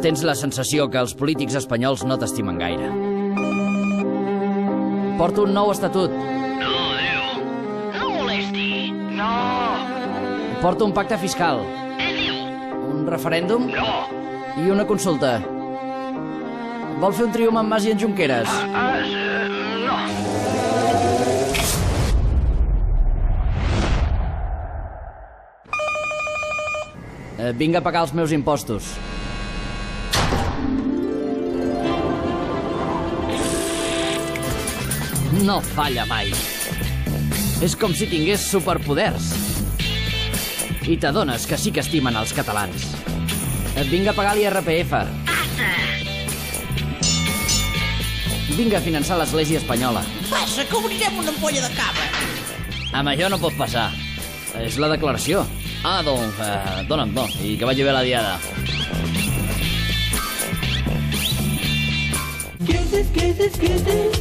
tens la sensació que els polítics espanyols no t'estimen gaire. Porto un nou estatut. No, Déu. No molesti. No. Porto un pacte fiscal. Diu. Un referèndum No. i una consulta. Vol fer un trio amb en Mas i en Junqueras? No. Vinc a pagar els meus impostos. No falla mai. És com si tingués superpoders. I t'adones que sí que estimen els catalans. Vinc a pagar l'IRPF. Vinc a finançar l'Església Espanyola. Passa, que obrirem una ampolla de cava. Amb això no pot passar. És la declaració. Ah, doncs, dona'm, no. I que vagi bé la diada. Kisses, kisses, kisses.